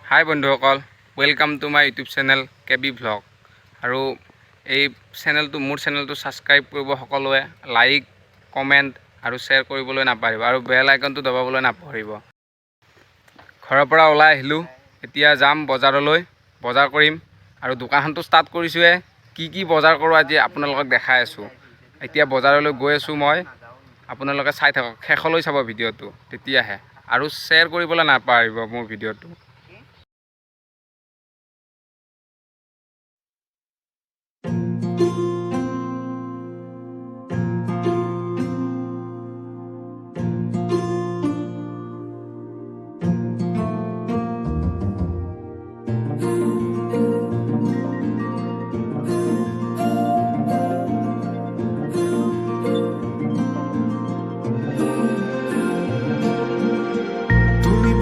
হাই বন্ধুসকল, welcome to my YouTube channel কেবি vlog. আৰু এই চেনেলটো মোৰ চেনেলটো ছাবস্ক্ৰাইব কৰিব সকলোৱে, লাইক কমেণ্ট আৰু শ্বেয়াৰ কৰিবলৈ নাপাহৰিব আৰু বেল আইকনটো দবাবলৈ নাপাহৰিব। ঘৰৰ পৰা ওলাই আহিলোঁ, এতিয়া যাম বজাৰলৈ, বজাৰ কৰিম আৰু দোকানখনটো ষ্টাৰ্ট কৰিছোঁহে। কি বজাৰ কৰোঁ আজি আপোনালোকক দেখাই আছোঁ। এতিয়া বজাৰলৈ গৈ আছোঁ মই, আপোনালোকে চাই থাকক, শেষলৈ চাব ভিডিঅ'টো, তেতিয়াহে আৰু শ্বেয়াৰ কৰিবলৈ নাপাহৰিব মোৰ ভিডিঅ'টো।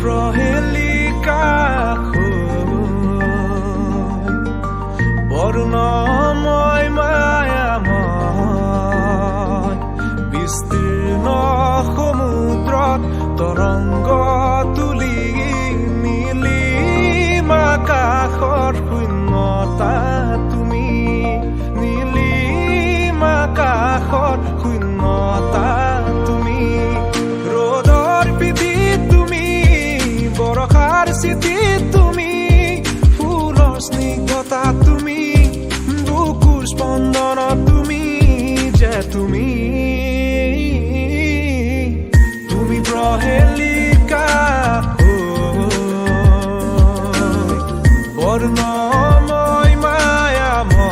প্ৰহেলিকা বৰ্ণময় মায়াময় বিস্তীৰ্ণ সমুদ্ৰত তৰংগ তুলি নীলিম আকাশৰ শূন্যতা তুমি, নীলিম আকাশৰ শূন্যতা তুমি, ৰ'দৰ পিঠিত তুমি, বৰষাৰ চিঠিত তুমি, ফুলৰ স্নিগ্ধতা তুমি, বুকুৰ স্পন্দন তুমি, যে তুমি প্ৰহেলিকা বৰ্ণময় মায়াময়।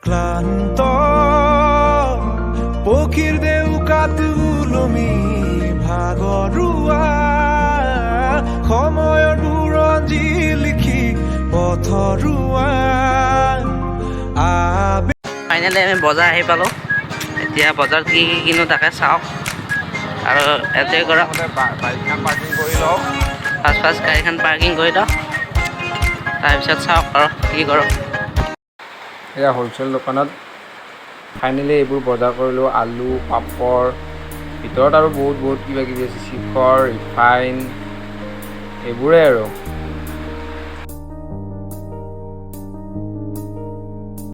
ক্লান্ত পক্ষীৰ দেউকাত ওলমি ভাগৰুৱা সময়ৰ বুৰঞ্জী লিখি পথৰুৱা। ফাইনেলি আমি বজাৰ আহি পালোঁ। এতিয়া বজাৰত কি কিনো তাকে চাওক আৰু এতে কৰক। বাইকখন পাৰ্কিং কৰি লওঁ, ফাৰ্ষ্ট গাড়ীখন পাৰ্কিং কৰি লওক, তাৰপিছত চাওক আৰু কি কৰক। এয়া হ'লচেল দোকানত ফাইনেলি এইবোৰ বজাৰ কৰিলোঁ। আলু, পাপৰ, ভিতৰত আৰু বহুত কিবা কিবি আছে, চিখৰ, ৰিফাইন, এইবোৰেই আৰু